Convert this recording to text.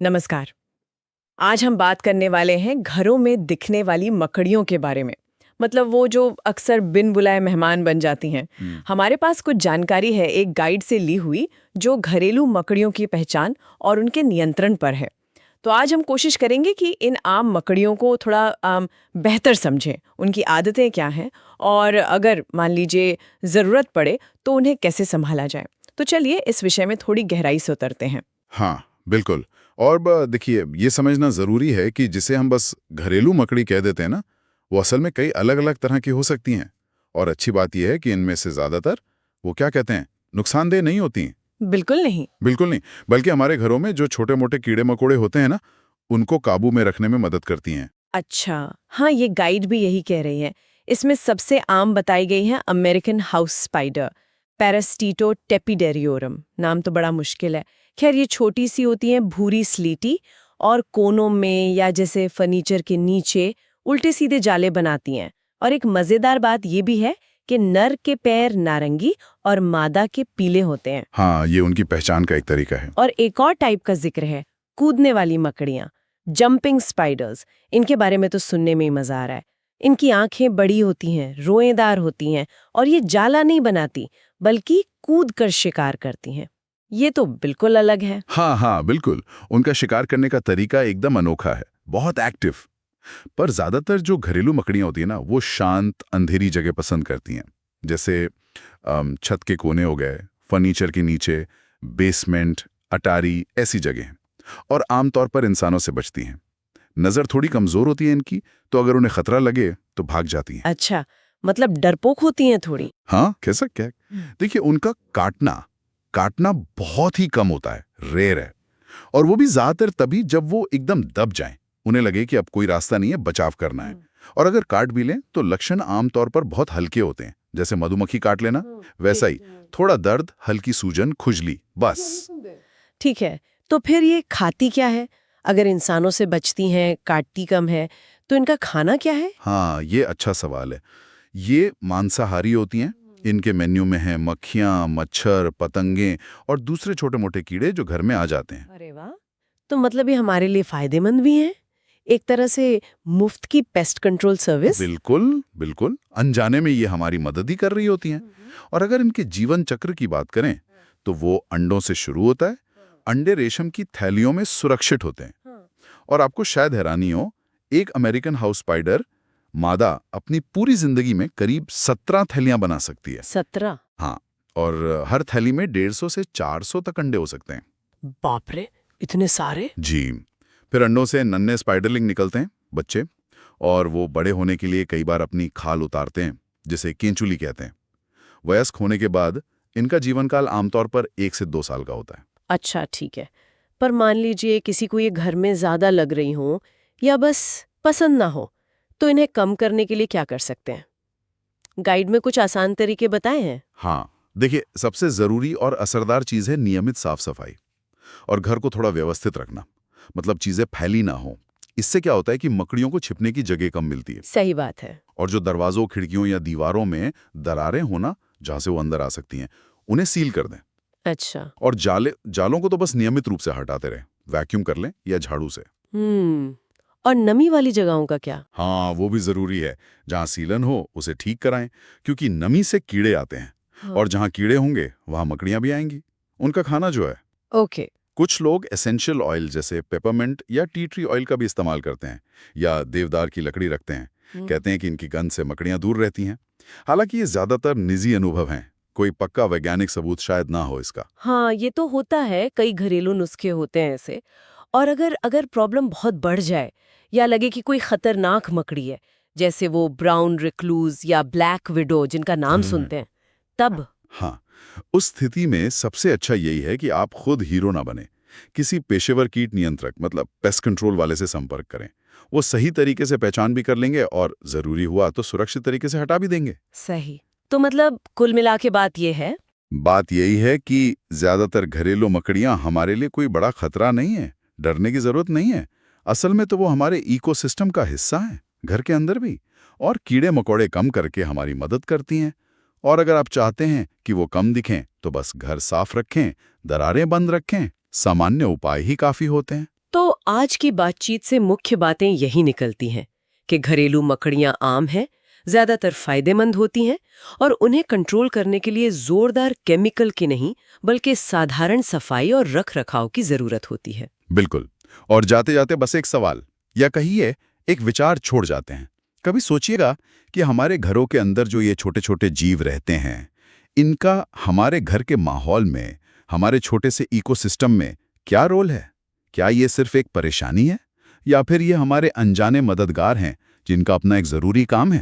नमस्कार। आज हम बात करने वाले हैं घरों में दिखने वाली मकड़ियों के बारे में। मतलब वो जो अक्सर बिन बुलाए मेहमान बन जाती हैं। हमारे पास कुछ जानकारी है एक गाइड से ली हुई जो घरेलू मकड़ियों की पहचान और उनके नियंत्रण पर है। तो आज हम कोशिश करेंगे कि इन आम मकड़ियों को थोड़ा बेहतर समझें, उनकी आदतें क्या हैं और अगर मान लीजिए ज़रूरत पड़े तो उन्हें कैसे संभाला जाए। तो चलिए इस विषय में थोड़ी गहराई से उतरते हैं। हाँ, बिल्कुल। और देखिए, ये समझना ज़रूरी है कि जिसे हम बस घरेलू मकड़ी कह देते हैं ना, वो असल में कई अलग-अलग तरह की हो सकती हैं। और अच्छी बात यह है कि इनमें से ज़्यादातर वो क्या कहते हैं, नुकसानदेह नहीं होती हैं। बिल्कुल नहीं। बिल्कुल नहीं, बल्कि हमारे घरों में जो छोटे-मोटे कीड़े-मकोड़े होते हैं ना, उनको काबू में रखने में मदद करती हैं। अच्छा, हाँ, ये गाइड भी यही कह रही है। इसमें सबसे आम बताई गई है अमेरिकन हाउस स्पाइडर, पैरास्टीटो टेपिडेरियोरम। नाम तो बड़ा मुश्किल है। खैर, ये छोटी सी होती हैं, भूरी स्लीटी, और कोनों में या जैसे फर्नीचर के नीचे उल्टे सीधे जाले बनाती हैं। और एक मजेदार बात ये भी है कि नर के पैर नारंगी और मादा के पीले होते हैं। हाँ, ये उनकी पहचान का एक तरीका है। और एक और टाइप का जिक्र है, कूदने वाली मकड़ियाँ, जंपिंग स्पाइडर्स। इनके बारे में तो सुनने में ही मजा आ रहा है। इनकी आंखें बड़ी होती हैं, रोएदार होती हैं, और ये जाला नहीं बनाती बल्कि कूद कर शिकार करती हैं। ये तो बिल्कुल अलग है। हाँ, हाँ, बिल्कुल। उनका शिकार करने का तरीका एकदम अनोखा है, बहुत एक्टिव। पर ज्यादातर जो घरेलू मकड़ियां होती है ना, वो शांत अंधेरी जगह पसंद करती हैं। जैसे छत के कोने हो गए, फर्नीचर के नीचे, बेसमेंट, अटारी, ऐसी जगह। और आमतौर पर इंसानों से बचती हैं। नजर थोड़ी कमजोर होती है इनकी, तो अगर उन्हें खतरा लगे तो भाग जाती हैं। अच्छा, मतलब डरपोक होती हैं थोड़ी। हाँ, कैसा क्या? देखिए, उनका काटना काटना बहुत ही कम होता है, रेयर है। और वो भी ज्यादातर तभी जब वो एकदम दब जाएं, उन्हें लगे कि अब कोई रास्ता नहीं है, बचाव करना है। और अगर काट भी लें तो लक्षण आमतौर पर बहुत हल्के होते हैं, जैसे मधुमक्खी काट लेना, वैसा ही। थोड़ा दर्द, हल्की सूजन, खुजली, बस। ठीक है, तो फिर ये खाती क्या है? अगर इंसानों से बचती हैं, काटती कम है, तो इनका खाना क्या है? हाँ, ये अच्छा सवाल है। ये मांसाहारी होती हैं। इनके मेन्यू में हैं मक्खियाँ, मच्छर, पतंगे और दूसरे छोटे-मोटे कीड़े जो घर में आ जाते हैं। अरे वाह! तो मतलब ये हमारे लिए फायदेमंद भी हैं? एक तरह से मुफ्त की पेस्ट कंट्रोल सर्विस? बिल्कुल, बिल्कुल। अनजाने में ये हमारी मदद ही कर रही होती हैं। और अगर इनके जीवन चक्र की बात करें, तो वो अंडों से शुरू होता है। अंडे रेशम की थैलियों में सुरक्षित होते हैं। और आपको शायद हैरानी हो, एक अमेरिकन हाउस स्पाइडर मादा अपनी पूरी जिंदगी में करीब 17 थैलियां बना सकती है। 17? हाँ, और हर थैली में 150 से 400 तक अंडे हो सकते हैं। बाप रे! इतने सारे? जी। फिर अंडों से नन्हे स्पाइडरलिंग निकलते हैं, बच्चे। और वो बड़े होने के लिए कई बार अपनी खाल उतारते हैं, जिसे केंचुली कहते हैं। वयस्क होने के बाद इनका जीवन काल आमतौर पर 1 से 2 साल का होता है। अच्छा, ठीक है। पर मान लीजिए किसी को ये घर में ज़्यादा लग रही हो या बस पसंद ना हो, तो इन्हें कम करने के लिए क्या कर सकते हैं? गाइड में कुछ आसान तरीके बताए हैं? हाँ, देखिए, सबसे जरूरी और असरदार चीज है नियमित साफ सफाई और घर को थोड़ा व्यवस्थित रखना। मतलब चीजें फैली ना हो। इससे क्या होता है कि मकड़ियों को छिपने की जगह कम मिलती है। सही बात है। और जो दरवाजों, खिड़कियों या दीवारों में दरारें होना, जहां से वो अंदर आ सकती हैं, उन्हें सील कर दें। अच्छा। और जालों को तो बस नियमित रूप से हटाते रहें, वैक्यूम कर लें या झाड़ू से। और नमी वाली जगहों का क्या? हाँ, वो भी जरूरी है। जहां सीलन हो उसे ठीक कराएं, क्योंकि नमी से कीड़े आते हैं। हाँ। और जहां कीड़े होंगे वहां मकड़ियां भी आएंगी। उनका खाना जो है, ओके। कुछ लोग एसेंशियल ऑयल जैसे पेपरमिंट या टी ट्री ऑयल का भी इस्तेमाल करते हैं, या देवदार की लकड़ी रखते हैं। कहते हैं कि इनकी गंध से मकड़ियां दूर रहती हैं। हालांकि ये ज्यादातर निजी अनुभव हैं, कोई पक्का वैज्ञानिक सबूत शायद ना हो इसका। हाँ, ये तो होता है, कई घरेलू नुस्खे होते हैं ऐसे। और अगर अगर प्रॉब्लम बहुत बढ़ जाए या लगे कि कोई खतरनाक मकड़ी है, जैसे वो ब्राउन रिक्लूज या ब्लैक विडो जिनका नाम सुनते हैं, तब? हाँ, उस स्थिति में सबसे अच्छा यही है कि आप खुद हीरो ना बने। किसी पेशेवर कीट नियंत्रक, मतलब पेस्ट कंट्रोल वाले से संपर्क करें। वो सही तरीके से पहचान भी कर लेंगे और जरूरी हुआ तो सुरक्षित तरीके से हटा भी देंगे। सही। तो मतलब कुल मिला के बात ये है? बात यही है कि ज्यादातर घरेलू मकड़ियां हमारे लिए कोई बड़ा खतरा नहीं है। डरने की जरूरत नहीं है। असल में तो वो हमारे इकोसिस्टम का हिस्सा है, घर के अंदर भी। और कीड़े मकोड़े कम करके हमारी मदद करती हैं। और अगर आप चाहते हैं कि वो कम दिखें, तो बस घर साफ रखें, दरारें बंद रखें। सामान्य उपाय ही काफी होते हैं। तो आज की बातचीत से मुख्य बातें यही निकलती हैं कि घरेलू मकड़ियां आम हैं, ज्यादातर फायदेमंद होती हैं और उन्हें कंट्रोल करने के लिए जोरदार केमिकल की नहीं बल्कि साधारण सफाई और रखरखाव की जरूरत होती है। बिल्कुल। और जाते जाते बस एक सवाल या कहिए एक विचार छोड़ जाते हैं। कभी सोचिएगा कि हमारे घरों के अंदर जो ये छोटे छोटे जीव रहते हैं, इनका हमारे घर के माहौल में, हमारे छोटे से इकोसिस्टम में क्या रोल है? क्या ये सिर्फ एक परेशानी है या फिर ये हमारे अनजाने मददगार हैं जिनका अपना एक जरूरी काम है?